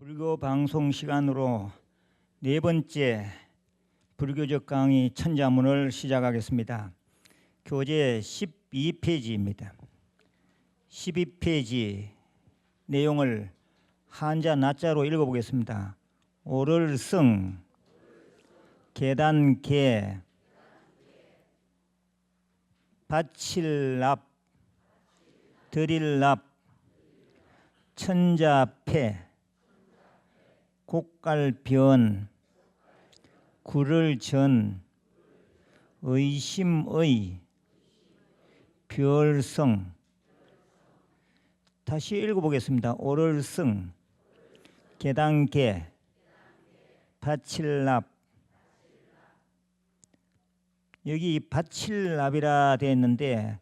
불교 방송 시간으로 네 번째 불교적 강의 천자문을 시작하겠습니다. 교재 12페이지입니다. 12페이지 내용을 한자 낮자로 읽어보겠습니다. 오를승, 계단계, 바칠납, 드릴납, 천자패, 곡갈변, 구를전, 의심의, 별성. 다시 읽어보겠습니다. 오를승, 계단계, 바칠납. 여기 바칠납이라 되어 있는데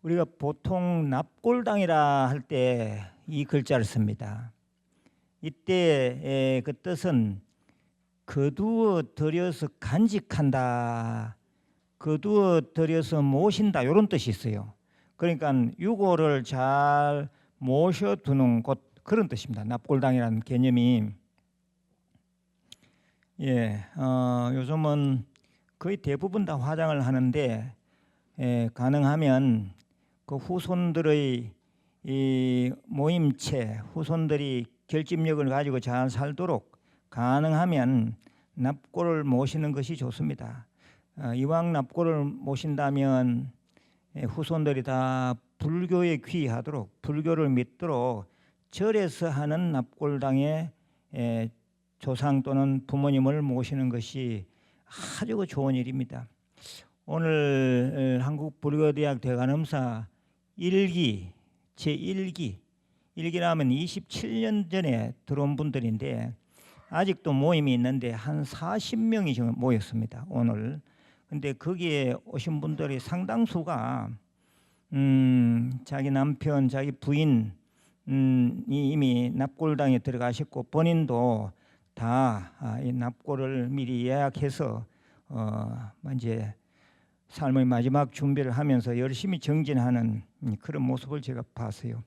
우리가 보통 납골당이라 할 때 이 글자를 씁니다. 이때 그 뜻은 거두어 들여서 간직한다, 거두어 들여서 모신다, 이런 뜻이 있어요. 그러니까 유고를 잘 모셔두는 곳, 그런 뜻입니다. 납골당이라는 개념이. 요즘은 거의 대부분 다 화장을 하는데 가능하면 그 후손들의 이 모임체, 후손들이 결집력을 가지고 잘 살도록 가능하면 납골을 모시는 것이 좋습니다. 이왕 납골을 모신다면 후손들이 다 불교에 귀의하도록, 불교를 믿도록 절에서 하는 납골당에 조상 또는 부모님을 모시는 것이 아주 좋은 일입니다. 오늘 한국불교대학 대관음사 1기, 제1기, 1기라면 27년 전에 들어온 분들인데 아직도 모임이 있는데 한 40명이 지금 모였습니다, 오늘. 근데 거기에 오신 분들이 상당수가 자기 남편, 자기 부인이 이미 납골당에 들어가셨고 본인도 다 이 납골을 미리 예약해서 이제 삶의 마지막 준비를 하면서 열심히 정진하는 그런 모습을 제가 봤어요.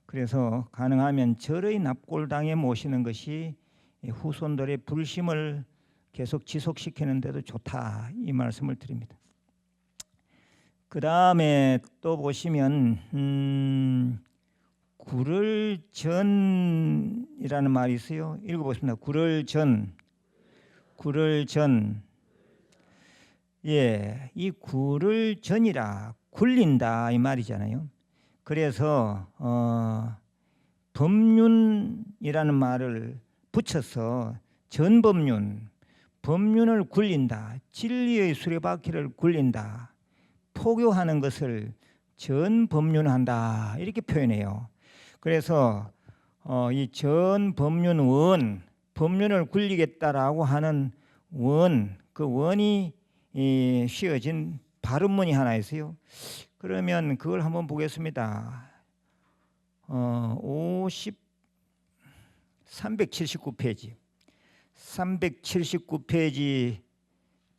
그래서 가능하면 절의 납골당에 모시는 것이 후손들의 불심을 계속 지속시키는 데도 좋다, 이 말씀을 드립니다. 그 다음에 또 보시면 구를전이라는 말이 있어요. 읽어보겠습니다. 구를전, 구를전. 이 구를전이라 굴린다 이 말이잖아요. 그래서 법륜이라는 말을 붙여서 전법륜, 법륜을 굴린다, 진리의 수레바퀴를 굴린다, 포교하는 것을 전법륜한다, 이렇게 표현해요. 그래서 이 전법륜원, 법륜을 굴리겠다라고 하는 원, 그 원이 씌어진 발음문이 하나 있어요. 그러면 그걸 한번 보겠습니다. 379페이지 379페이지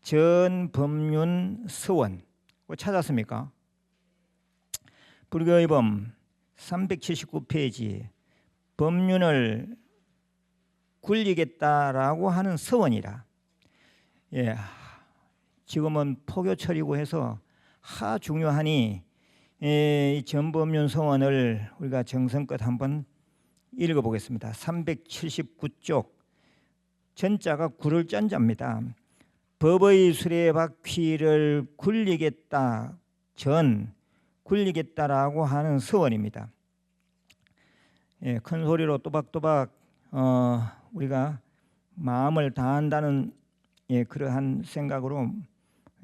전법륜 서원 찾았습니까? 불교의 범 379페이지 법륜을 굴리겠다라고 하는 서원이라. 지금은 포교철이고 해서 중요하니 이 전법륜 서원을 우리가 정성껏 한번 읽어보겠습니다. 379쪽 전자가 구를 짠자입니다. 법의 수레바퀴를 굴리겠다, 굴리겠다라고 하는 서원입니다. 큰 소리로 또박또박 우리가 마음을 다한다는 그러한 생각으로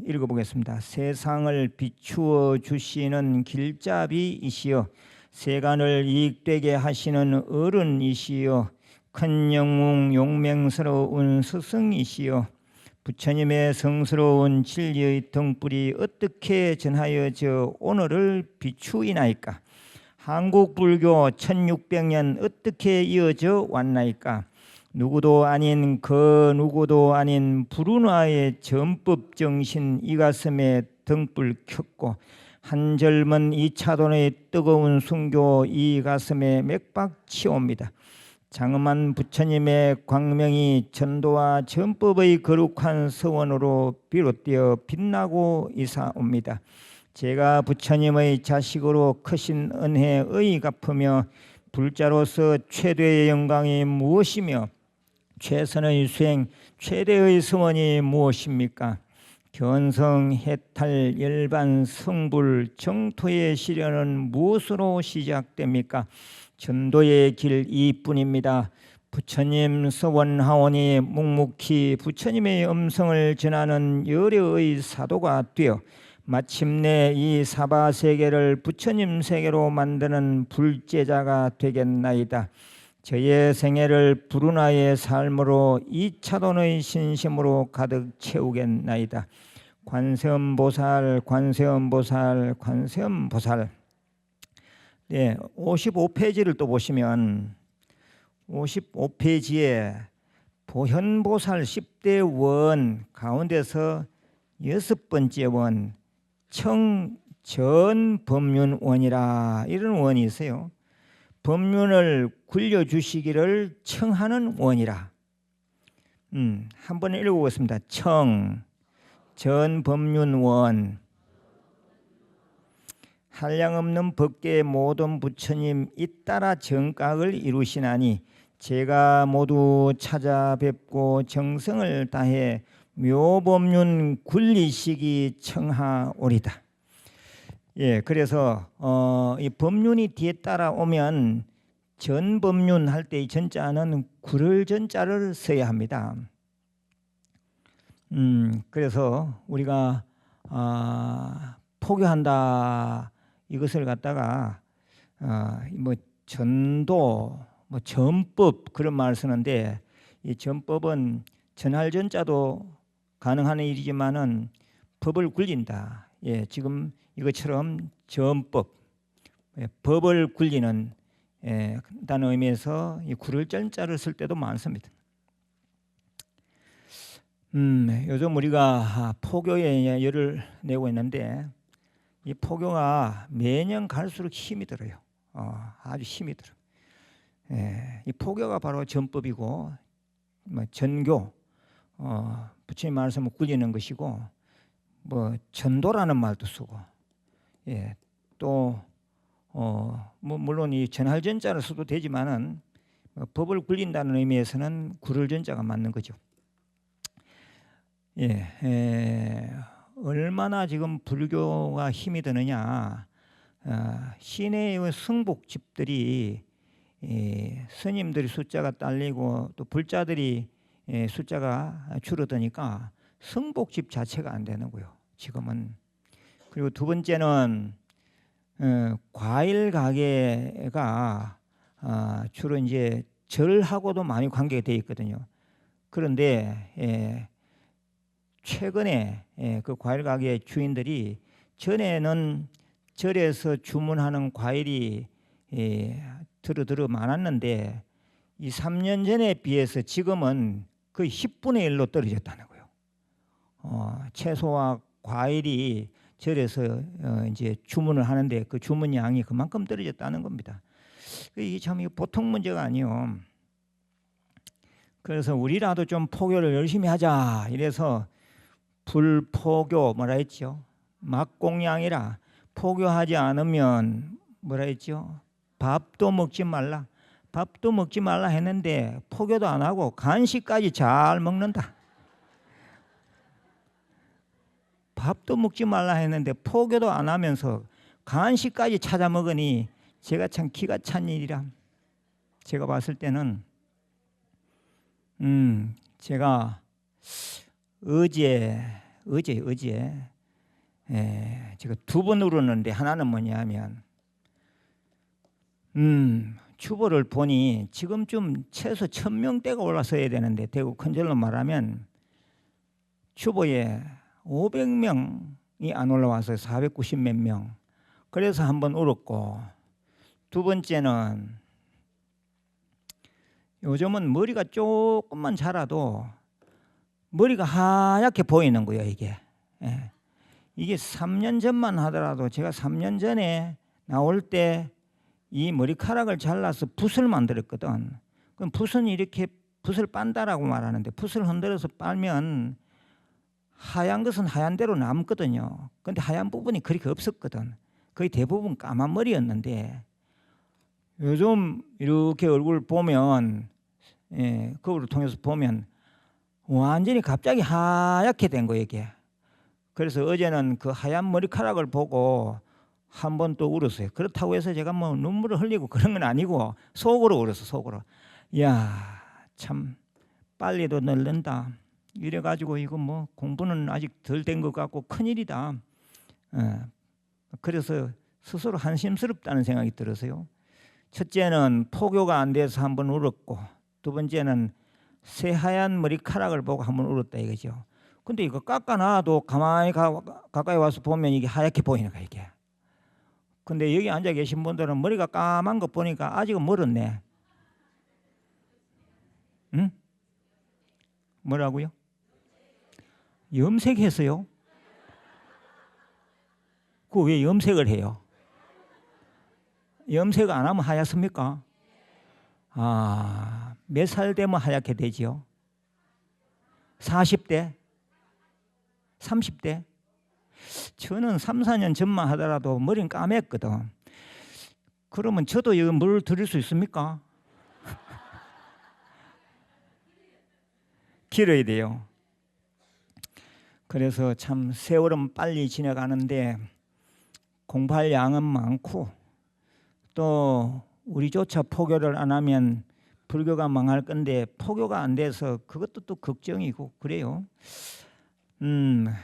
읽어보겠습니다. 세상을 비추어 주시는 길잡이이시여, 세간을 이익되게 하시는 어른이시여, 큰 영웅 용맹스러운 스승이시여, 부처님의 성스러운 진리의 등불이 어떻게 전하여 저 오늘을 비추이나이까? 한국 불교 1600년 어떻게 이어져 왔나이까? 누구도 아닌 그 누구도 아닌 불운화의 전법 정신 이 가슴에 등불 켰고, 한 젊은 이차돈의 뜨거운 순교 이 가슴에 맥박 치옵니다. 장엄한 부처님의 광명이 전도와 전법의 거룩한 서원으로 비롯되어 빛나고 이사옵니다. 제가 부처님의 자식으로 크신 은혜의 갚으며 불자로서 최대의 영광이 무엇이며 최선의 수행, 최대의 서원이 무엇입니까? 견성, 해탈, 열반, 성불, 정토의 시련은 무엇으로 시작됩니까? 전도의 길 이뿐입니다. 부처님 서원하오니 묵묵히 부처님의 음성을 전하는 열애의 사도가 되어 마침내 이 사바세계를 부처님 세계로 만드는 불제자가 되겠나이다. 저의 생애를 불운하의 삶으로 이차돈의 신심으로 가득 채우겠나이다. 관세음보살, 관세음보살, 관세음보살. 네, 55페이지를 또 보시면 55페이지에 보현보살 10대 원 가운데서 6번째 원 청전법륜원이라 이런 원이 있어요. 법륜을 굴려주시기를 청하는 원이라. 한번 읽어보겠습니다. 전법륜원. 한량없는 법계의 모든 부처님 잇따라 정각을 이루시나니 제가 모두 찾아뵙고 정성을 다해 묘법륜 굴리시기 청하오리다. 예, 그래서 이 법륜이 뒤에 따라오면 전법륜 할 때 이 전자는 구를 전자를 써야 합니다. 그래서 우리가 포교한다 이것을 갖다가 뭐 전도, 뭐 전법 그런 말을 쓰는데 이 전법은 전할 전자도 가능한 일이지만은 법을 굴린다. 예, 지금 이것처럼 전법, 법을 굴리는 다는 의미에서 이 구를 전자를 쓸 때도 많습니다. 요즘 우리가 포교에 열을 내고 있는데 이 포교가 매년 갈수록 힘이 들어요. 아주 힘이 들어. 이 포교가 바로 전법이고, 뭐 전교, 부처님 말씀을 굴리는 것이고, 뭐 전도라는 말도 쓰고, 또 뭐 물론 이 전할 전자를 써도 되지만은 법을 굴린다는 의미에서는 구를 전자가 맞는 거죠. 얼마나 지금 불교가 힘이 드느냐. 시내의 승복집들이 스님들이 숫자가 딸리고 또 불자들이 숫자가 줄어드니까 승복집 자체가 안 되는 거예요. 지금은. 그리고 두 번째는 과일 가게가 주로 이제 절하고도 많이 관계가 되어 있거든요. 그런데 최근에 그 과일 가게 주인들이 전에는 절에서 주문하는 과일이 드러드러 많았는데 이 3년 전에 비해서 지금은 거의 10분의 1로 떨어졌다는 거예요. 채소와 과일이 절에서 이제 주문을 하는데 그 주문 양이 그만큼 떨어졌다는 겁니다. 이게 참 보통 문제가 아니에요. 그래서 우리라도 좀 포교를 열심히 하자 이래서 불포교 뭐라 했죠? 막공양이라 포교하지 않으면 뭐라 했죠? 밥도 먹지 말라. 밥도 먹지 말라 했는데 포교도 안 하고 간식까지 잘 먹는다. 밥도 먹지 말라 했는데 포교도 안 하면서 간식까지 찾아 먹으니 제가 참 기가 찬 일이라. 제가 봤을 때는 제가 어제 제가 두 번 울었는데 하나는 뭐냐면 추보를 보니 지금쯤 최소 1000명대가 올라서야 되는데 대구 큰절로 말하면 추보에 500명이 안 올라와서 490 몇 명. 그래서 한번 울었고, 두 번째는 요즘은 머리가 조금만 자라도 머리가 하얗게 보이는 거예요. 이게 3년 전만 하더라도 제가 3년 전에 나올 때 이 머리카락을 잘라서 붓을 만들었거든. 그럼 붓은 이렇게 붓을 빤다라고 말하는데 붓을 흔들어서 빨면 하얀 것은 하얀 대로 남거든요. 근데 하얀 부분이 그렇게 없었거든. 거의 대부분 까만 머리였는데 요즘 이렇게 얼굴 보면 거울을 통해서 보면 완전히 갑자기 하얗게 된 거예요 이게. 그래서 어제는 그 하얀 머리카락을 보고 한 번 또 울었어요. 그렇다고 해서 제가 뭐 눈물을 흘리고 그런 건 아니고 속으로 울었어 속으로. 이야 참 빨리도 늙는다. 이래가지고 이거 뭐 공부는 아직 덜 된 것 같고 큰일이다. 그래서 스스로 한심스럽다는 생각이 들어서요. 첫째는 포교가 안 돼서 한 번 울었고 두 번째는 새하얀 머리카락을 보고 한 번 울었다 이거죠. 근데 이거 깎아놔도 가만히 가까이 와서 보면 이게 하얗게 보이는 거야 이게. 근데 여기 앉아 계신 분들은 머리가 까만 거 보니까 아직은 멀었네. 응? 뭐라고요? 염색했어요? 그 왜 염색을 해요? 염색 안 하면 하얗습니까? 아, 몇 살 되면 하얗게 되지요? 40대? 30대? 저는 3, 4년 전만 하더라도 머리는 까맸거든. 그러면 저도 이거 물 드릴 수 있습니까? 길어야 돼요. 그래서 참 세월은 빨리 지나가는데 공부할 양은 많고 또 우리조차 포교를 안 하면 불교가 망할 건데 포교가 안 돼서 그것도 또 걱정이고 그래요.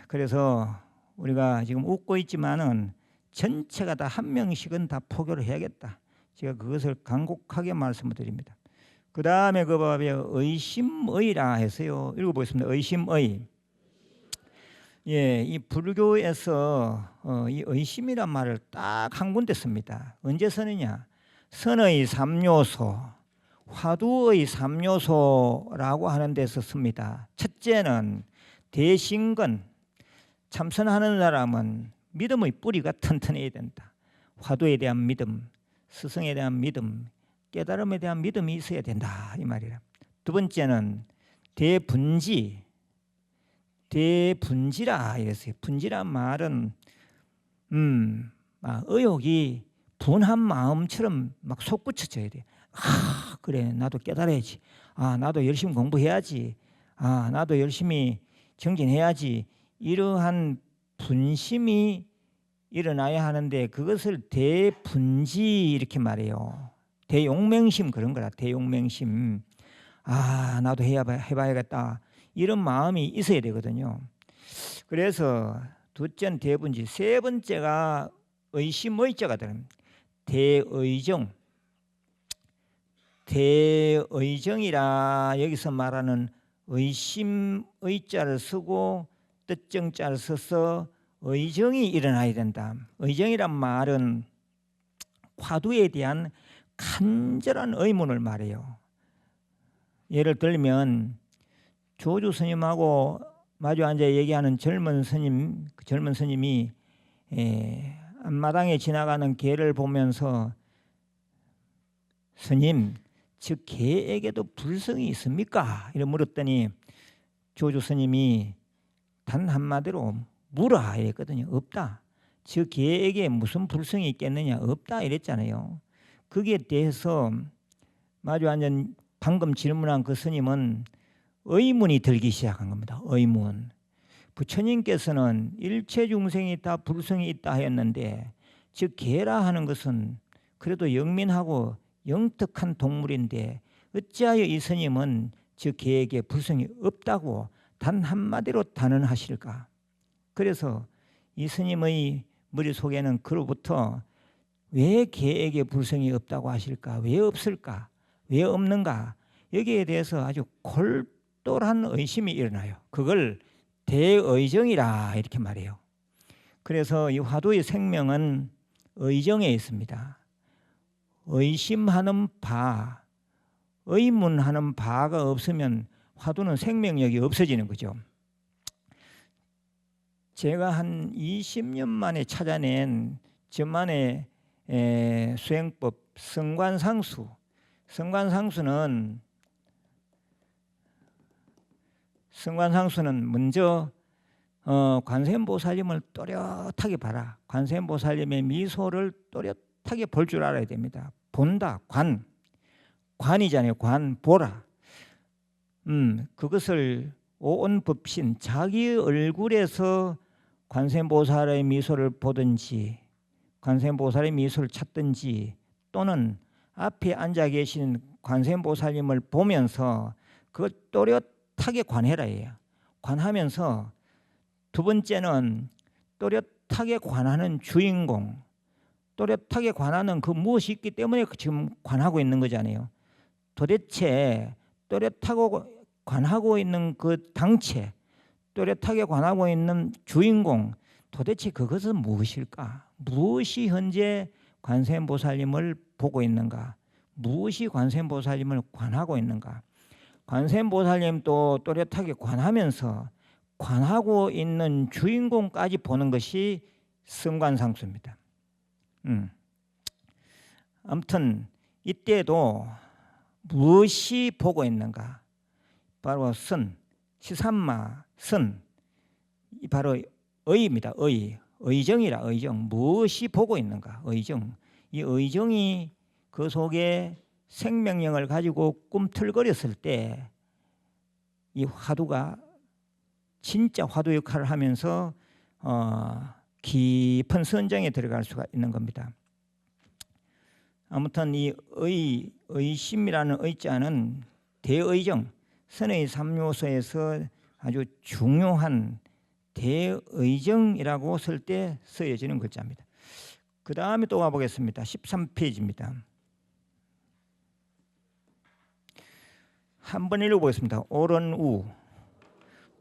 그래서 우리가 지금 웃고 있지만은 전체가 다 한 명씩은 다 포교를 해야겠다. 제가 그것을 간곡하게 말씀을 드립니다. 그 다음에 그 법에 의심의라 했어요. 읽어보겠습니다. 의심의. 예, 이 불교에서 이 의심이란 말을 딱 한 군데 씁니다. 언제 쓰느냐? 선의 삼요소, 화두의 삼요소라고 하는 데서 씁니다. 첫째는 대신근, 참선하는 사람은 믿음의 뿌리가 튼튼해야 된다. 화두에 대한 믿음, 스승에 대한 믿음, 깨달음에 대한 믿음이 있어야 된다 이 말이라. 두 번째는 대분지, 대분지라 이랬어요. 분지란 말은 의욕이 분한 마음처럼 막 솟구쳐져야 돼. 아 그래 나도 깨달아야지. 아 나도 열심히 공부해야지. 아 나도 열심히 정진해야지. 이러한 분심이 일어나야 하는데 그것을 대분지 이렇게 말해요. 대용맹심 그런 거라. 대용맹심. 아 나도 해봐야겠다. 이런 마음이 있어야 되거든요. 그래서 둘째는 대분지, 세 번째가 의심의자가 되는 대의정. 대의정이라 여기서 말하는 의심의자를 쓰고 뜻정자를 써서 의정이 일어나야 된다. 의정이란 말은 화두에 대한 간절한 의문을 말해요. 예를 들면 조주 스님하고 마주 앉아 얘기하는 젊은 스님이 앞마당에 지나가는 개를 보면서 스님, 저 개에게도 불성이 있습니까? 이렇게 물었더니 조주 스님이 단 한마디로 물어 이랬거든요. 없다. 저 개에게 무슨 불성이 있겠느냐? 없다 이랬잖아요. 거기에 대해서 마주 앉은 방금 질문한 그 스님은 의문이 들기 시작한 겁니다. 의문. 부처님께서는 일체 중생이 다 불성이 있다 하였는데 즉 개라 하는 것은 그래도 영민하고 영특한 동물인데 어찌하여 이 스님은 저 개에게 불성이 없다고 단 한마디로 단언하실까? 그래서 이 스님의 머릿속에는 그로부터 왜 개에게 불성이 없다고 하실까? 왜 없을까? 왜 없는가? 여기에 대해서 아주 골똘한 의심이 일어나요. 그걸 대의정이라 이렇게 말해요. 그래서 이 화두의 생명은 의정에 있습니다. 의심하는 바, 의문하는 바가 없으면 화두는 생명력이 없어지는 거죠. 제가 한 20년 만에 찾아낸 저만의 수행법 성관상수. 성관상수는 승관상수는 먼저 관세음보살님을 또렷하게 봐라. 관세음보살님의 미소를 또렷하게 볼 줄 알아야 됩니다. 본다. 관이잖아요. 보라. 그것을 오온법신 자기 얼굴에서 관세음보살의 미소를 보든지 관세음보살의 미소를 찾든지 또는 앞에 앉아 계신 관세음보살님을 보면서 그걸 또렷하게 관해라 해요. 관하면서 두 번째는 또렷하게 관하는 주인공, 또렷하게 관하는 그 무엇이 있기 때문에 지금 관하고 있는 거잖아요. 도대체 또렷하고 관하고 있는 그 당체, 또렷하게 관하고 있는 주인공, 도대체 그것은 무엇일까? 무엇이 현재 관세음보살님을 보고 있는가? 무엇이 관세음보살님을 관하고 있는가? 관세음보살님도 또렷하게 관하면서 관하고 있는 주인공까지 보는 것이 승관상수입니다. 아무튼 이때도 무엇이 보고 있는가? 바로 시산마, 바로 의입니다. 의정이라 의정. 무엇이 보고 있는가? 의정. 이 의정이 그 속에 생명력을 가지고 꿈틀거렸을 때 이 화두가 진짜 화두 역할을 하면서 깊은 선정에 들어갈 수가 있는 겁니다. 아무튼 이 의심이라는 의자는 대의정, 선의 삼요소에서 아주 중요한 대의정이라고 쓸 때 쓰여지는 글자입니다. 그 다음에 또 와보겠습니다. 13페이지입니다. 한번 읽어보겠습니다. 옳은 우,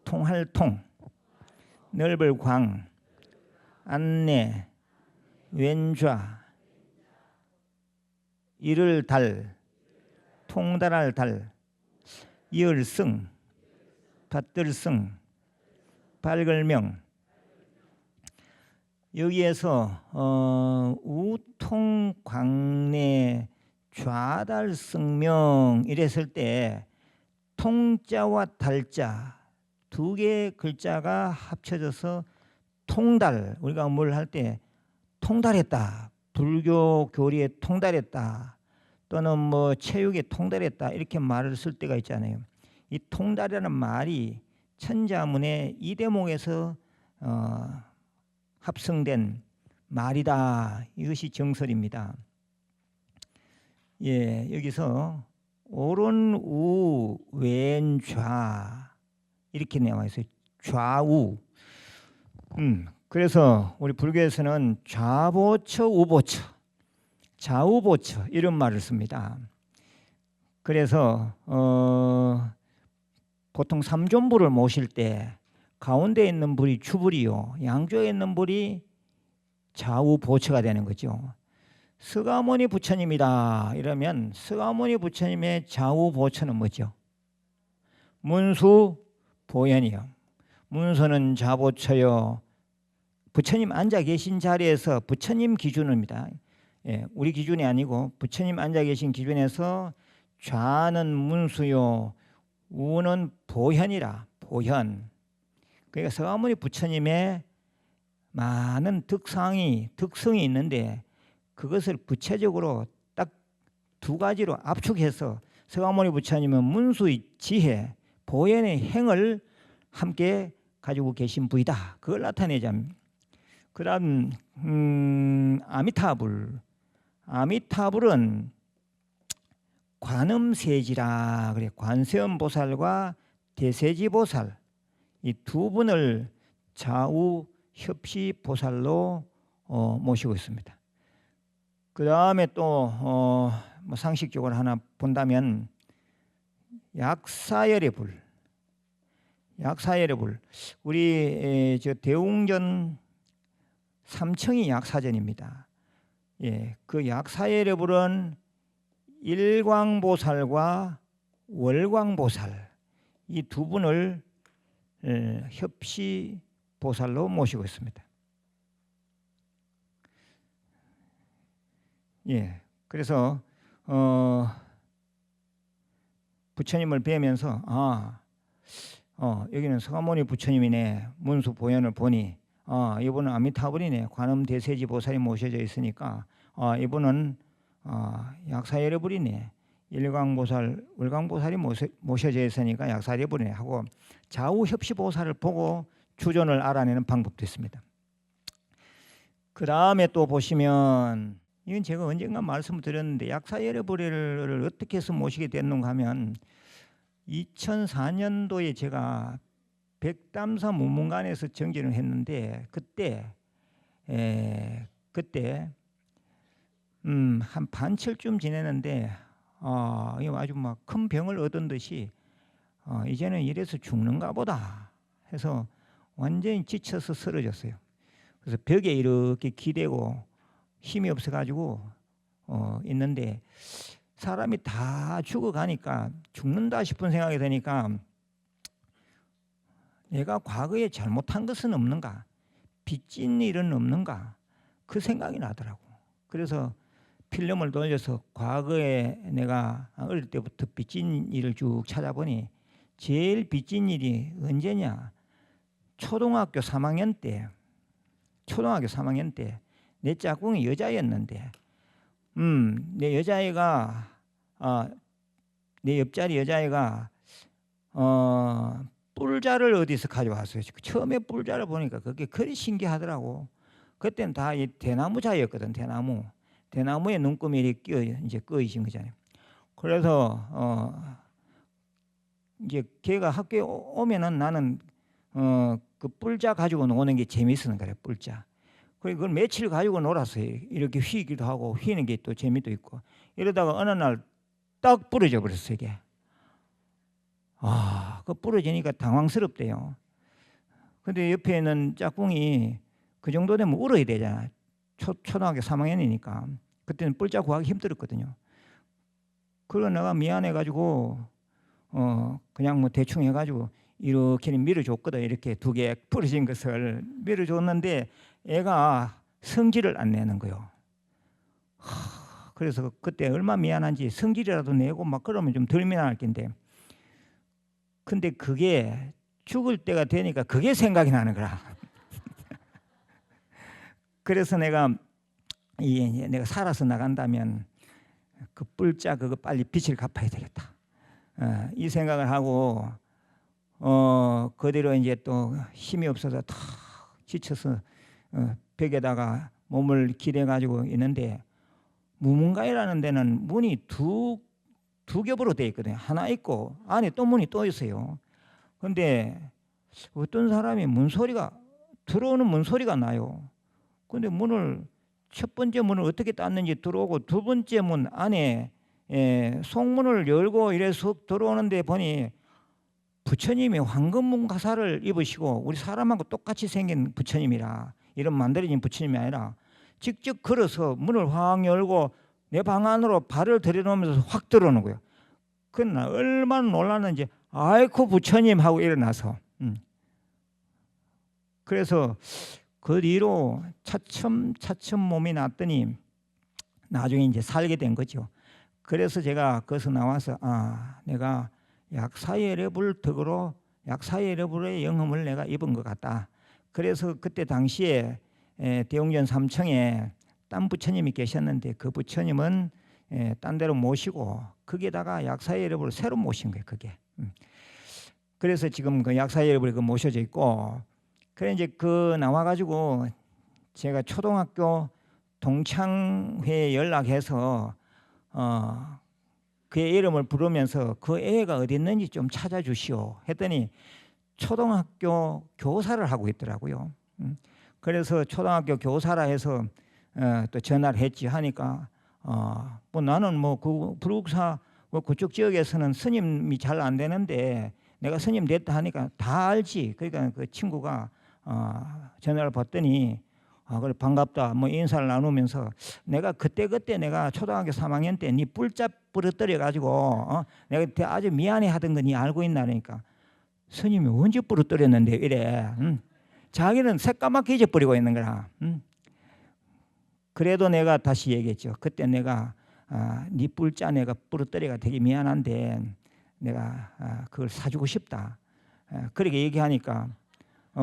통할 통, 넓을 광, 안내, 왼좌, 이를 달, 통달할 달, 이을승, 받들승, 발글명. 여기에서 우통광내 좌달승명 이랬을 때 통자와 달자 두 개의 글자가 합쳐져서 통달, 우리가 뭘 할 때 통달했다, 불교 교리에 통달했다 또는 뭐 체육에 통달했다 이렇게 말을 쓸 때가 있잖아요. 이 통달이라는 말이 천자문의 이 대목에서 합성된 말이다. 이것이 정설입니다. 예, 여기서 오른 우 왼좌 이렇게 나와 있어요. 좌우. 그래서 우리 불교에서는 좌보처 우보처, 좌우보처 이런 말을 씁니다. 그래서 보통 삼존불을 모실 때 가운데 있는 불이 주불이요, 양쪽에 있는 불이 좌우보처가 되는 거죠. 서가모니 부처님이다 이러면 서가모니 부처님의 좌우보처는 뭐죠? 문수 보현이요. 문수는 좌보처요. 부처님 앉아 계신 자리에서 부처님 기준입니다. 예, 우리 기준이 아니고 부처님 앉아 계신 기준에서 좌는 문수요, 우는 보현이라. 보현. 그러니까 서가모니 부처님의 많은 특성이 있는데 그것을 구체적으로 딱 두 가지로 압축해서 서가모니 부처님은 문수의 지혜, 보현의 행을 함께 가지고 계신 분이다. 그걸 나타내자면 그 다음 아미타불은 관음세지라 그래. 관세음보살과 대세지보살 이 두 분을 좌우 협시보살로 모시고 있습니다. 그 다음에 또 뭐 상식적으로 하나 본다면 약사열의 불, 우리 저 대웅전 삼청이 약사전입니다. 예, 그 약사열의 불은 일광보살과 월광보살 이 두 분을 협시보살로 모시고 있습니다. 예, 그래서 부처님을 뵈면서 여기는 서가모니 부처님이네. 문수 보현을 보니 이분은 아미타불이네. 관음대세지 보살이 모셔져 있으니까 이분은 약사여러분이네. 일광보살, 울광보살이 모셔져 있으니까 약사여러분이네 하고 좌우협시보살을 보고 주존을 알아내는 방법도 있습니다. 그 다음에 또 보시면 이건 제가 언젠가 말씀을 드렸는데 약사여러분을 어떻게 해서 모시게 됐는가 하면 2004년도에 제가 백담사 문문관에서 정진을 했는데 그때 한 반철쯤 지내는데 아주 막 큰 병을 얻은 듯이 이제는 이래서 죽는가 보다 해서 완전히 지쳐서 쓰러졌어요. 그래서 벽에 이렇게 기대고 힘이 없어가지고 있는데 사람이 다 죽어가니까 죽는다 싶은 생각이 드니까 내가 과거에 잘못한 것은 없는가, 빚진 일은 없는가 그 생각이 나더라고. 그래서 필름을 돌려서 과거에 내가 어릴 때부터 빚진 일을 쭉 찾아보니 제일 빚진 일이 언제냐, 초등학교 3학년 때 내 짝꿍이 여자였는데 내 여자애가 내 옆자리 여자애가 뿔자를 어디서 가져왔어요. 처음에 뿔자를 보니까 그게 그리 신기하더라고. 그때는 다 이 대나무자였거든. 대나무에 눈금이 이렇게 이제 꺼이신 거잖아요. 그래서 이제 걔가 학교에 오면은 나는 그 뿔자 가지고 노는 게 재밌었는 거래. 뿔자. 그걸 며칠 가지고 놀았어요. 이렇게 휘기도 하고 휘는 게 또 재미도 있고. 이러다가 어느 날 딱 부러져 버렸어요. 이게. 그 부러지니까 당황스럽대요. 근데 옆에 있는 짝꿍이 그 정도 되면 울어야 되잖아. 초등학교 3학년이니까. 그때는 뿔자 구하기 힘들었거든요. 그래서 내가 미안해가지고 그냥 뭐 대충 해가지고 이렇게 밀어줬거든. 이렇게 두 개 부러진 것을 밀어줬는데 애가 성질을 안 내는 거요. 그래서 그때 얼마나 미안한지 성질이라도 내고 막 그러면 좀 덜 미안할 텐데. 근데 그게 죽을 때가 되니까 그게 생각이 나는 거라. 그래서 내가 살아서 나간다면 그 뿔자 그거 빨리 빚을 갚아야 되겠다. 이 생각을 하고 그대로 이제 또 힘이 없어서 다 지쳐서 벽에다가 몸을 기대 가지고 있는데 무문가이라는 데는 문이 두 겹으로 되어 있거든요. 하나 있고 안에 또 문이 또 있어요. 근데 어떤 사람이 들어오는 문소리가 나요. 근데 첫 번째 문을 어떻게 땄는지 들어오고 두 번째 문 안에 속문을 열고 이래서 들어오는데 보니 부처님이 황금문 가사를 입으시고 우리 사람하고 똑같이 생긴 부처님이라, 이런 만들어진 부처님이 아니라 직접 걸어서 문을 확 열고 내 방 안으로 발을 들여놓으면서 확 들어오는 거예요. 그러나 얼마나 놀랐는지 아이고 부처님 하고 일어나서 그래서 그 뒤로 차츰 몸이 났더니 나중에 이제 살게 된 거죠. 그래서 제가 거기서 나와서 내가 약사여러불 덕으로 약사여러불의 영험을 내가 입은 것 같다. 그래서 그때 당시에 대웅전 3층에 딴 부처님이 계셨는데 그 부처님은 딴 데로 모시고 거기에다가 약사여러분을 새로 모신 거예요. 그게. 그래서 지금 그 약사여러분이 모셔져 있고, 그래 이제 나와가지고 제가 초등학교 동창회에 연락해서 그의 이름을 부르면서 그 애가 어디 있는지 좀 찾아주시오 했더니 초등학교 교사를 하고 있더라고요. 그래서 초등학교 교사라 해서 또 전화를 했지 하니까 뭐 나는 뭐 그 불국사 그쪽 지역에서는 스님이 잘 안 되는데 내가 스님 됐다 하니까 다 알지. 그러니까 그 친구가 전화를 받더니 그래 반갑다 뭐 인사를 나누면서 내가 그때 내가 초등학교 3학년 때 네 뿔자 부러뜨려 가지고 내가 그때 아주 미안해 하던 거 네 알고 있나 그러니까 스님이 언제 부러뜨렸는데 이래. 자기는 새까맣게 잊어버리고 있는 거라. 그래도 내가 다시 얘기했죠. 그때 내가 네 뿔자 내가 부러뜨려가 되게 미안한데 내가 그걸 사주고 싶다. 그렇게 얘기하니까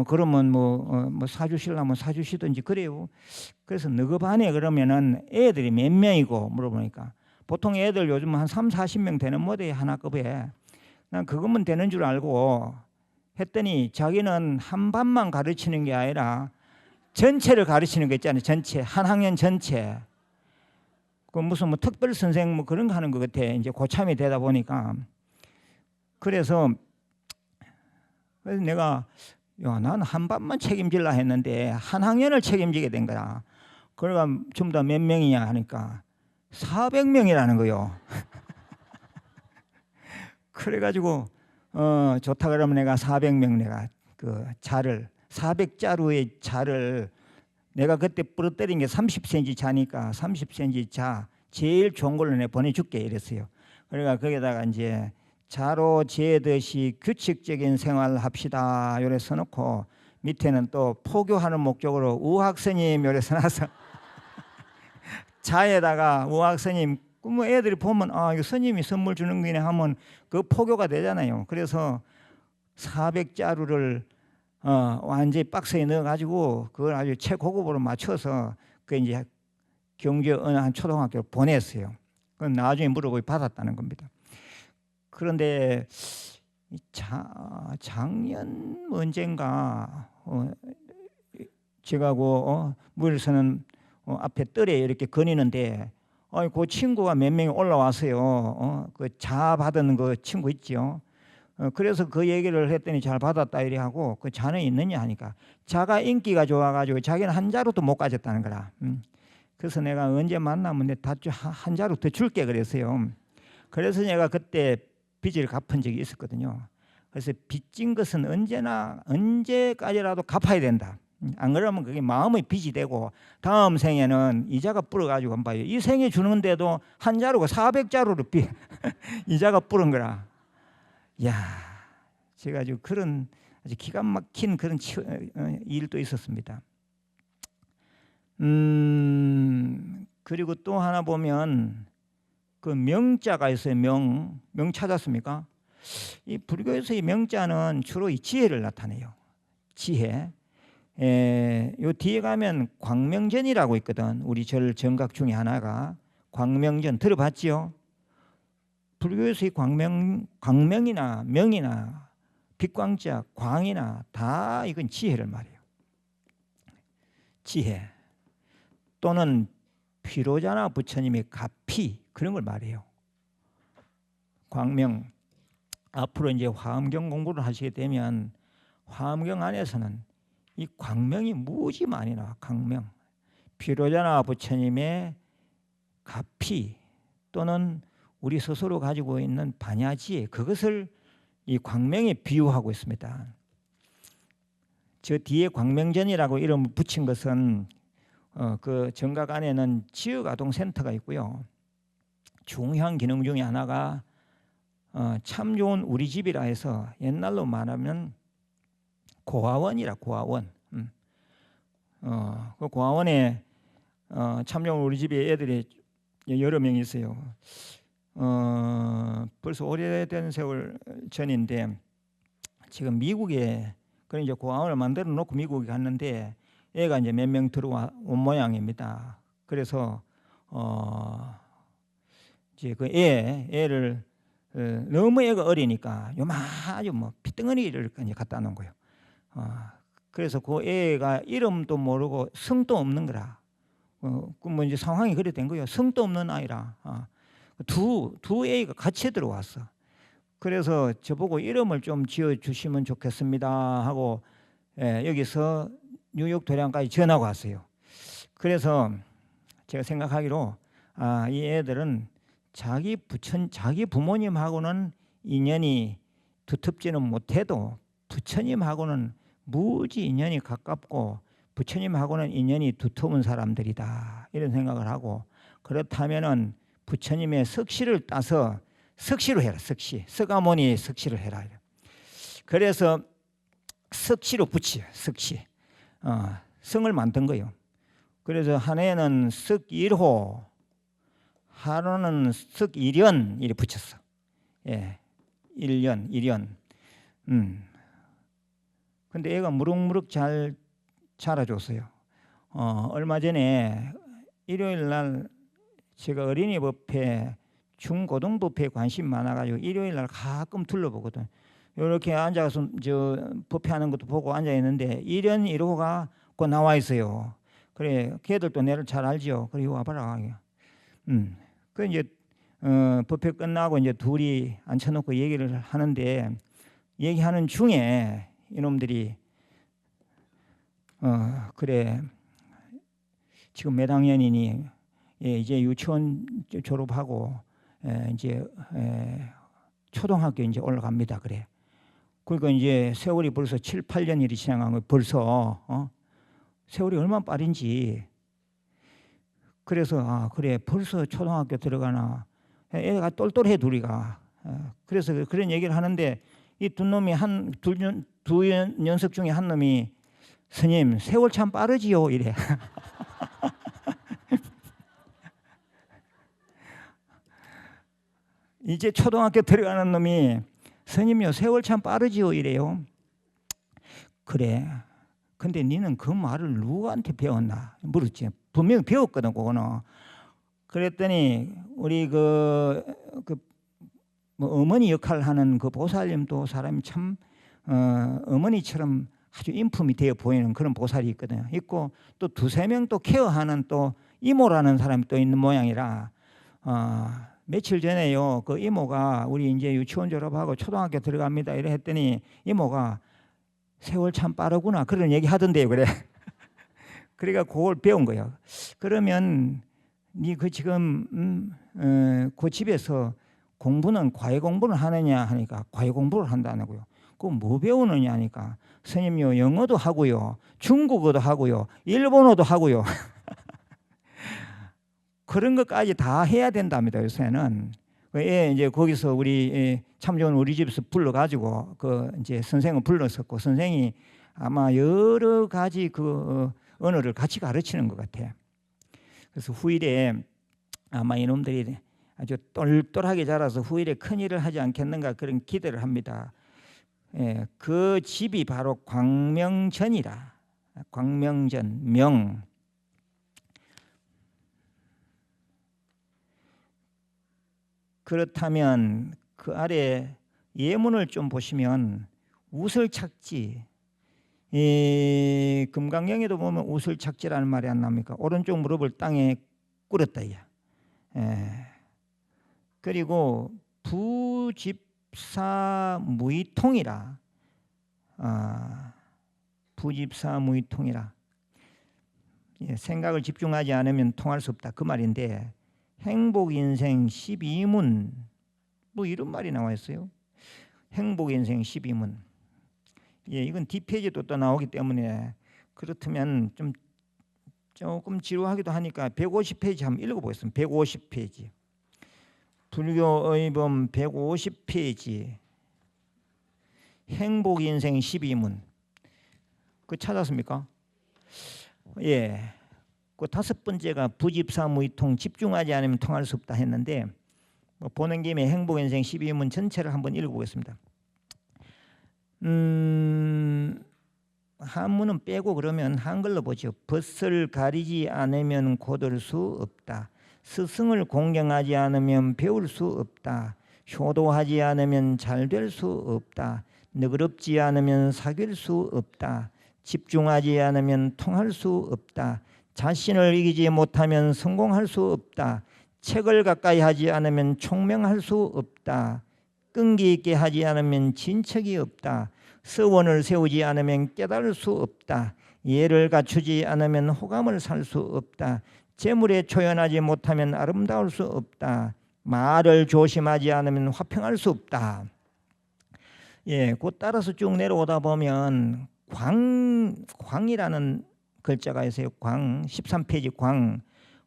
그러면 뭐 사주실라면 사주시든지 그래요. 그래서 너희 반에 그러면은 애들이 몇 명이고 물어보니까 보통 애들 요즘 한 3, 40명 되는 모델이 하나급에 난 그것만 되는 줄 알고 했더니 자기는 한 반만 가르치는 게 아니라 전체를 가르치는 거 있잖아요. 전체 한 학년 전체. 그 무슨 뭐 특별 선생 뭐 그런 거 하는 것 같아. 이제 고참이 되다 보니까 그래서 내가 난 한 반만 책임질라 했는데 한 학년을 책임지게 된 거야. 그러니까 전부 다 몇 명이냐 하니까 400명이라는 거요. 그래가지고 좋다 그러면 내가 400명 내가 그 자를 400자루의 자를 내가 그때 부러뜨린 게 30cm 자니까 30cm 자 제일 좋은 걸로 내가 보내줄게 이랬어요. 그러니까 거기다가 이제 자로 재듯이 규칙적인 생활을 합시다 요래 써놓고 밑에는 또 포교하는 목적으로 우학스님 요래 써놔서 자에다가 우학스님 뭐 애들이 보면 이거 스님이 선물 주는 거네 하면 그 포교가 되잖아요. 그래서 400자루를 완전히 박스에 넣어가지고 그걸 아주 최고급으로 맞춰서 그 이제 경주 어느 한 초등학교로 보냈어요. 그건 나중에 물어보기 받았다는 겁니다. 그런데 작년 언젠가 제가 물에서는 앞에 뜰에 이렇게 거니는데 그 친구가 몇 명이 올라왔어요. 그 자 받은 그 친구 있죠. 그래서 그 얘기를 했더니 잘 받았다 이래 하고 그 자는 있느냐 하니까 자가 인기가 좋아가지고 자기는 한 자루도 못 가졌다는 거라. 그래서 내가 언제 만나면 한 자루 더 줄게 그랬어요. 그래서 내가 그때 빚을 갚은 적이 있었거든요. 그래서 빚진 것은 언제까지라도 갚아야 된다. 안 그러면 그게 마음의 빚이 되고 다음 생에는 이자가 불어가지고 한번 봐요. 이 생에 주는데도 한 자루가 400자루로 이자가 불은 거라. 야, 제가 아주 그런 아주 기가 막힌 그런 일도 있었습니다. 그리고 또 하나 보면 그 명자가 있어요. 명 찾았습니까? 이 불교에서의 명자는 주로 이 지혜를 나타내요. 지혜. 요 뒤에 가면 광명전이라고 있거든. 우리 절 정각 중에 하나가 광명전 들어봤지요? 불교에서의 광명이나 명이나 빛광자, 광이나 다 이건 지혜를 말해요. 지혜 또는 피로자나 부처님의 가피 그런 걸 말해요. 광명. 앞으로 이제 화엄경 공부를 하시게 되면 화엄경 안에서는 이 광명이 무지 많이 나와. 광명. 피로자나 부처님의 가피 또는 우리 스스로 가지고 있는 반야지혜 그것을 이 광명에 비유하고 있습니다. 저 뒤에 광명전이라고 이름을 붙인 것은 그 정각 안에는 지역아동센터가 있고요. 중요한 기능 중에 하나가 참 좋은 우리 집이라 해서 옛날로 말하면 고아원이라 고아원. 그 고아원에 참 좋은 우리 집에 애들이 여러 명 있어요. 벌써 오래된 세월 전인데 지금 미국에 그런 이제 고아원을 만들어 놓고 미국에 갔는데 애가 이제 몇 명 들어온 모양입니다. 그래서 이제 그 애를 너무 애가 어리니까 아주 뭐 피덩어리를 이제 갖다 놓은 거예요. 그래서 그 애가 이름도 모르고 성도 없는 거라. 뭐 이제 상황이 그래 된 거예요. 성도 없는 아이라. 두 애가 같이 들어왔어. 그래서 저보고 이름을 좀 지어 주시면 좋겠습니다 하고 여기서 뉴욕 도량까지 전화가 왔어요. 그래서 제가 생각하기로 이 애들은 자기 부모님하고는 인연이 두텁지는 못해도 부처님하고는 무지 인연이 가깝고 부처님하고는 인연이 두터운 사람들이다 이런 생각을 하고 그렇다면은 부처님의 석시를 따서 석시로 해라. 석가모니 석시를 해라. 그래서 석시로 붙여. 석시. 성을 만든 거예요. 그래서 한 해는 석일호, 하루는 석일연 이렇게 붙였어. 예, 1년. 근데 애가 무럭무럭 잘 자라줬어요. 얼마 전에 일요일 날 제가 어린이법회 중고등법회에 관심 많아가지고 일요일 날 가끔 둘러보거든. 이렇게 앉아서 저 법회하는 것도 보고 앉아 있는데 1년 1호가 그 나와 있어요. 그래, 걔들도 내를 잘 알죠. 그래, 와봐라. 그 이제 법회 끝나고 이제 둘이 앉혀놓고 얘기를 하는데 얘기하는 중에 이놈들이 그래 지금 몇 학년이니? 예, 이제 유치원 졸업하고 이제 초등학교 이제 올라갑니다. 그래. 그러니까 이제 세월이 벌써 7, 8년이 지나간 거 벌써 세월이 얼마나 빠른지. 그래서 그래 벌써 초등학교 들어가나. 애가 똘똘해 둘이가. 그래서 그런 얘기를 하는데 이 두 놈이 두 녀석 중에 한 놈이 스님 세월 참 빠르지요 이래. 이제 초등학교 들어가는 놈이 스님요 세월 참 빠르지요 이래요. 그래. 근데 니는 그 말을 누구한테 배웠나 물었지. 분명히 배웠거든 그거는. 그랬더니 우리 뭐 어머니 역할을 하는 그 보살님도 사람이 참 어머니처럼 아주 인품이 되어 보이는 그런 보살이 있거든요. 있고 또 두세 명 또 케어하는 또 이모라는 사람이 또 있는 모양이라 며칠 전에요 그 이모가 우리 이제 유치원 졸업하고 초등학교 들어갑니다 이래 했더니 이모가 세월 참 빠르구나 그런 얘기 하던데요. 그래. 그러니까 그걸 배운 거예요. 그러면 니 그 지금 그 집에서 공부는 과외 공부를 하느냐 하니까 과외 공부를 한다고요. 그거 뭐 배우느냐 하니까 스님요 영어도 하고요 중국어도 하고요 일본어도 하고요 그런 것까지 다 해야 된답니다. 요새는. 이제 거기서 우리 참 좋은 우리 집에서 불러가지고 그 이제 선생을 불렀었고 선생이 아마 여러 가지 그 언어를 같이 가르치는 것 같아. 그래서 후일에 아마 이놈들이 아주 똘똘하게 자라서 후일에 큰 일을 하지 않겠는가 그런 기대를 합니다. 그 집이 바로 광명전이라. 광명전 명. 그렇다면 그 아래 예문을 좀 보시면 우설착지. 금강경에도 보면 우설착지라는 말이 안 납니까? 오른쪽 무릎을 땅에 꿇었다. 그리고 부집사무의통이라. 부집사무의통이라. 생각을 집중하지 않으면 통할 수 없다 그 말인데 행복인생 12문 뭐 이런 말이 나와 있어요. 행복인생 12문. 이건 뒷페이지도 또 나오기 때문에 그렇다면 좀 조금 지루하기도 하니까 150페이지 한번 읽어보겠습니다. 150페이지. 불교의범 150페이지. 행복인생 12문. 그 찾았습니까? 예. 그 다섯 번째가 부집사무의통 집중하지 않으면 통할 수 없다 했는데 보는 김에 행복인생 12문 전체를 한번 읽어보겠습니다. 한문은 빼고 그러면 한글로 보죠. 벗을 가리지 않으면 곧을 수 없다. 스승을 공경하지 않으면 배울 수 없다. 효도하지 않으면 잘 될 수 없다. 너그럽지 않으면 사귈 수 없다. 집중하지 않으면 통할 수 없다. 자신을 이기지 못하면 성공할 수 없다. 책을 가까이 하지 않으면 총명할 수 없다. 끈기 있게 하지 않으면 진척이 없다. 서원을 세우지 않으면 깨달을 수 없다. 예를 갖추지 않으면 호감을 살 수 없다. 재물에 초연하지 못하면 아름다울 수 없다. 말을 조심하지 않으면 화평할 수 없다. 그 따라서 쭉 내려오다 보면 광이라는 글자가 있어요. 광 13페이지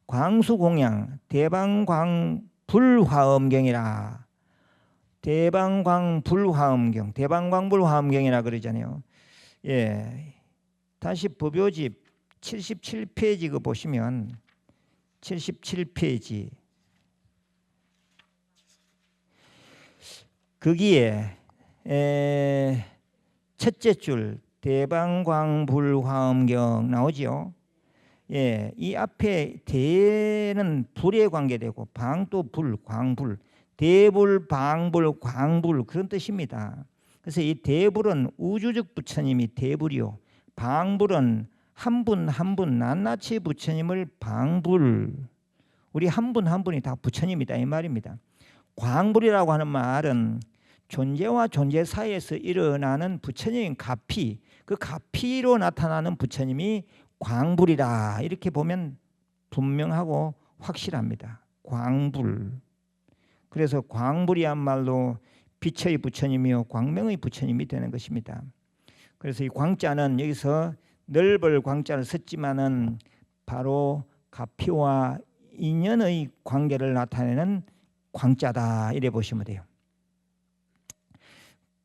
광수공양 대방광불화엄경이라. 대방광불화엄경 대방광불화엄경이라 그러잖아요. 다시 법요집 77페이지 그 보시면 77페이지 거기에 첫째 줄 대방광불화엄경 나오죠. 예, 이 앞에 대는 불에 관계되고 방도 불, 광불, 대불, 방불, 광불 그런 뜻입니다. 그래서 이 대불은 우주적 부처님이 대불이요, 방불은 한 분 한 분 낱낱이 부처님을 방불, 우리 한 분 한 분이 다 부처님이다 이 말입니다. 광불이라고 하는 말은 존재와 존재 사이에서 일어나는 부처님인 가피, 그 가피로 나타나는 부처님이 광불이다 이렇게 보면 분명하고 확실합니다. 광불. 그래서 광불이야말로 빛의 부처님이요 광명의 부처님이 되는 것입니다. 그래서 이 광자는 여기서 넓을 광자를 썼지만은 바로 가피와 인연의 관계를 나타내는 광자다 이래 보시면 돼요.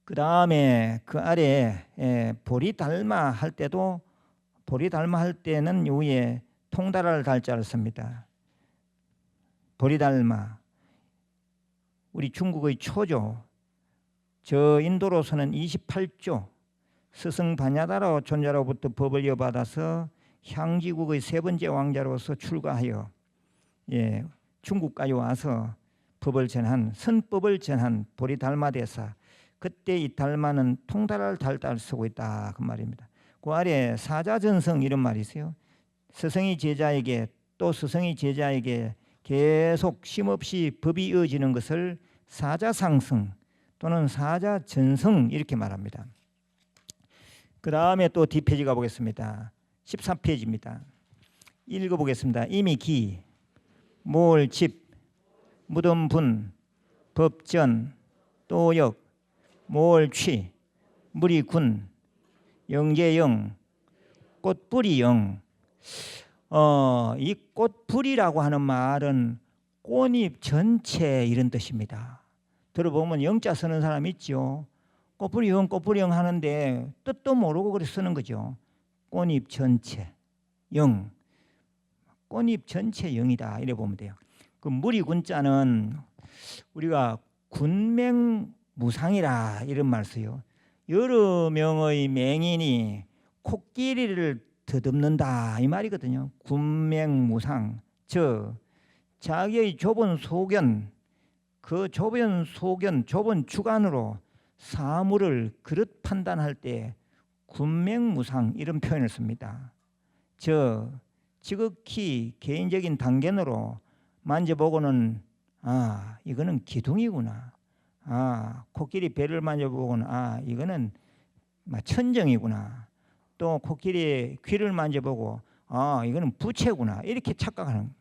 그 다음에 그 아래 보리달마 할 때도 보리달마 할 때는 요 위에 통달할 달자를 씁니다. 보리달마 우리 중국의 초조, 저 인도로서는 28조 스승 바냐다라 존자로부터 법을 이어받아서 향지국의 세 번째 왕자로서 출가하여 중국까지 와서 법을 전한 선법을 전한 보리달마 대사, 그때 이 달마는 통달할 달자를 쓰고 있다 그 말입니다. 그 아래 사자전성 이런 말이 있어요. 스승이 제자에게 또 스승이 제자에게 계속 쉼없이 법이 이어지는 것을 사자상승 또는 사자전성 이렇게 말합니다. 그 다음에 또 뒷페이지 가보겠습니다. 14페이지입니다. 읽어보겠습니다. 이미 기, 몰집, 무덤분, 법전, 또역, 몰취, 무리군, 영재영, 꽃뿌리영. 이 꽃뿌리라고 하는 말은 꽃잎 전체 이런 뜻입니다. 들어보면 영자 쓰는 사람 있죠. 꽃뿌리영 꽃뿌리영 하는데 뜻도 모르고 그렇게 쓰는 거죠. 꽃잎 전체 영, 꽃잎 전체 영이다 이래 보면 돼요. 그 무리군자는 우리가 군맹무상이라 이런 말 써요. 여러 명의 맹인이 코끼리를 더듬는다 이 말이거든요. 군맹무상, 즉 자기의 좁은 소견, 그 좁은 소견, 좁은 주관으로 사물을 그릇 판단할 때 군맹무상 이런 표현을 씁니다. 즉 지극히 개인적인 단견으로 만져보고는 이거는 기둥이구나, 코끼리 배를 만져보고는 이거는 천정이구나, 또 코끼리의 귀를 만져보고 이거는 부채구나 이렇게 착각하는.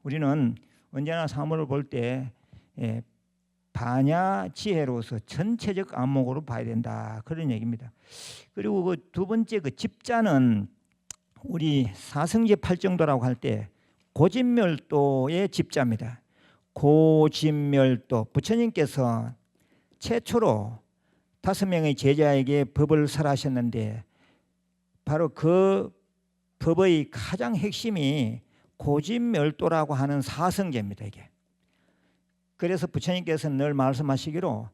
우리는 언제나 사물을 볼 때 반야 지혜로서 전체적 안목으로 봐야 된다 그런 얘기입니다. 그리고 그 두 번째 그 집자는 우리 사성제 팔정도라고 할 때 고진멸도의 집자입니다. 고진멸도 부처님께서 최초로 5명의 제자에게 법을 설하셨는데 바로 그 법의 가장 핵심이 고진멸도라고 하는 사성제입니다. 이게. 그래서 부처님께서는 늘 말씀하시기로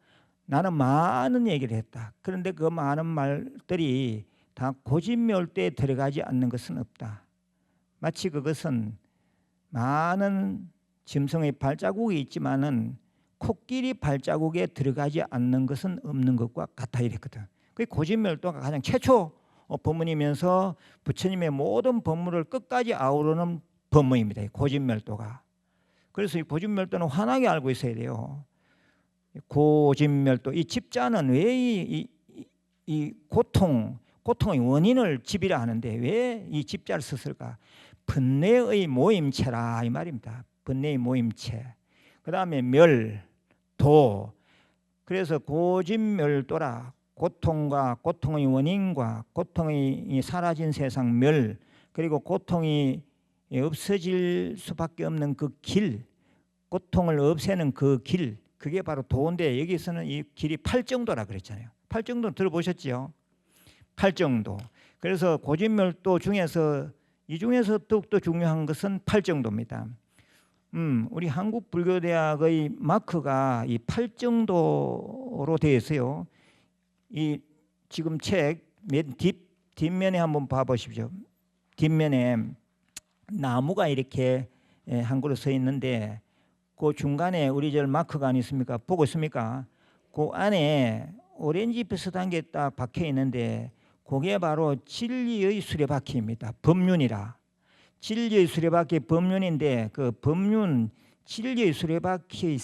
나는 많은 얘기를 했다. 그런데 그 많은 말들이 다 고진멸도에 들어가지 않는 것은 없다. 마치 그것은 많은 짐승의 발자국이 있지만은 코끼리 발자국에 들어가지 않는 것은 없는 것과 같아 이랬거든. 그 고진멸도가 가장 최초 법문이면서 부처님의 모든 법문을 끝까지 아우르는 법문입니다. 고진멸도가. 그래서 이 고진멸도는 환하게 알고 있어야 돼요. 고진멸도, 이 집자는 왜 이 고통의 원인을 집이라 하는데 왜 이 집자를 썼을까? 번뇌의 모임체라 이 말입니다. 번뇌의 모임체. 그 다음에 멸, 도. 그래서 고진멸도라, 고통과 고통의 원인과 고통이 사라진 세상 멸, 그리고 고통이 없어질 수밖에 없는 그 길, 고통을 없애는 그 길, 그게 바로 도인데 여기서는 이 길이 팔정도라 그랬잖아요. 팔정도 들어보셨죠? 팔정도. 그래서 고진멸도 중에서 이 중에서 더욱더 중요한 것은 팔정도입니다. 우리 한국불교대학의 마크가 이 팔정도로 되어 있어요. 이 지금 책 맨 뒷면에 한번 봐보십시오. 뒷면에 나무가 이렇게 한 그루 서 있는데 그 중간에 우리 저 마크가 아니 있습니까? 보고 있습니까? 그 안에 오렌지 비슷한 게 딱 박혀 있는데 그게 바로 진리의 수레바퀴입니다. 법륜이라. 진리의 수레바퀴 법륜인데 그 법륜 진리의 수레바퀴의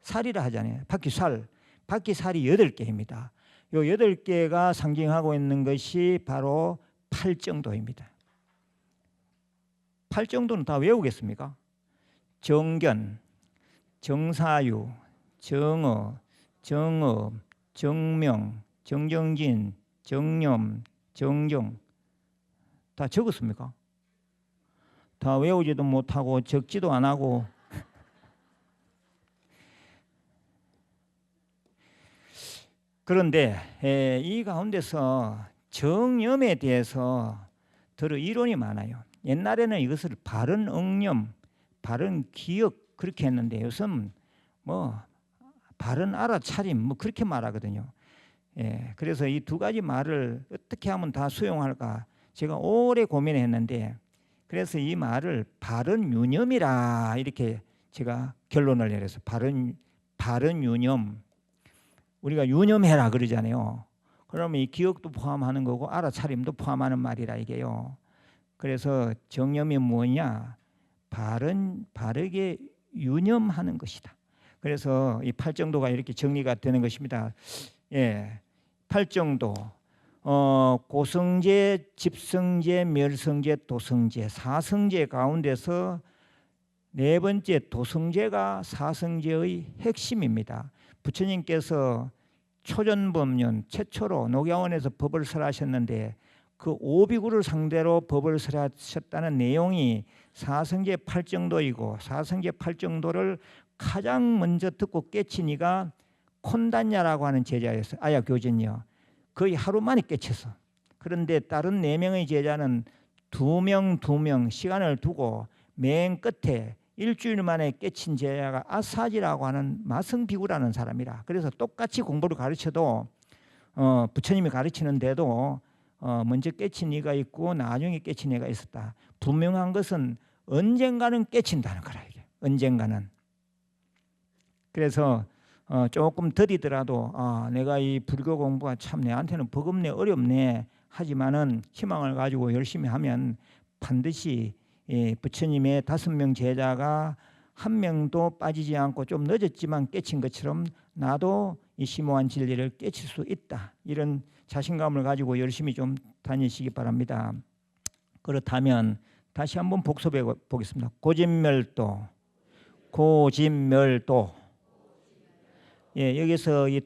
살이라 하잖아요. 바퀴살이 8개입니다. 요 8개가 상징하고 있는 것이 바로 팔정도입니다. 팔정도는 다 외우겠습니까? 정견, 정사유, 정어, 정업, 정명, 정정진, 정념, 정정 다 적었습니까? 다 외우지도 못하고 적지도 안 하고 그런데 이 가운데서 정념에 대해서 더러 이론이 많아요. 옛날에는 이것을 바른 응념, 바른 기억 그렇게 했는데 요즘 뭐 바른 알아차림 뭐 그렇게 말하거든요. 그래서 이 두 가지 말을 어떻게 하면 다 수용할까 제가 오래 고민했는데 그래서 이 말을 바른 유념이라 이렇게 제가 결론을 내려서 바른 유념 우리가 유념해라 그러잖아요. 그러면 이 기억도 포함하는 거고 알아차림도 포함하는 말이라 이게요. 그래서 정념이 뭐냐? 바르게 유념하는 것이다. 그래서 이 팔정도가 이렇게 정리가 되는 것입니다. 팔정도 고성제, 집성제, 멸성제, 도성제, 사성제 가운데서 네 번째 도성제가 사성제의 핵심입니다. 부처님께서 초전법륜 최초로 녹야원에서 법을 설하셨는데 그 오비구를 상대로 법을 설하셨다는 내용이 사성제 팔정도이고 사성제 팔정도를 가장 먼저 듣고 깨친 이가 콘단야라고 하는 제자였어요. 아야 교진이요. 거의 하루 만에 깨쳤어. 그런데 다른 4명의 제자는 2명 시간을 두고 맨 끝에 일주일 만에 깨친 제자가 아사지라고 하는 마성비구라는 사람이라. 그래서 똑같이 공부를 가르쳐도 부처님이 가르치는데도 먼저 깨친 이가 있고 나중에 깨친 이가 있었다. 분명한 것은 언젠가는 깨친다는 거라 이게. 언젠가는. 그래서 조금 더디더라도 내가 이 불교 공부가 참 내한테는 버겁네 어렵네 하지만은 희망을 가지고 열심히 하면 반드시 부처님의 5명 제자가 한 명도 빠지지 않고 좀 늦었지만 깨친 것처럼 나도 이 심오한 진리를 깨칠 수 있다. 이런 자신감을 가지고 열심히 좀 다니시기 바랍니다. 그렇다면 다시 한번 복습해 보겠습니다. 고진멸도. 여기서 이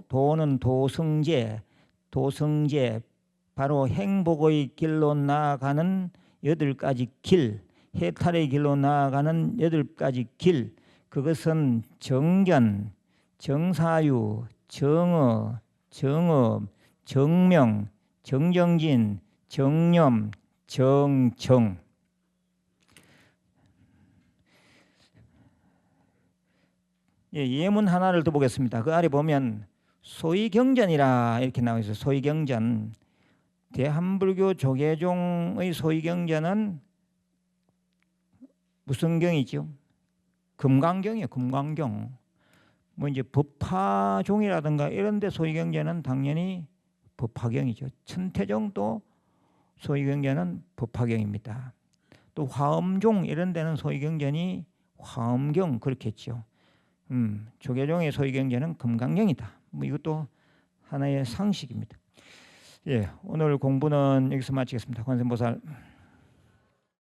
도는 도성제 바로 행복의 길로 나아가는 8가지 길, 해탈의 길로 나아가는 8가지 길. 그것은 정견, 정사유, 정어, 정업, 정명, 정정진, 정념, 정정. 예문 하나를 더 보겠습니다. 그 아래 보면 소위경전이라 이렇게 나와 있어요. 소위경전. 대한불교 조계종의 소위경전은 무슨 경이죠? 금강경이에요. 금강경. 뭐 이제 법화종이라든가 이런 데 소위경전은 당연히 법화경이죠. 천태종도 소위경전은 법화경입니다. 또 화엄종 이런 데는 소위경전이 화엄경 그렇겠죠. 조계종의 소위경전은 금강경이다. 뭐 이것도 하나의 상식입니다. 오늘 공부는 여기서 마치겠습니다. 관세음보살.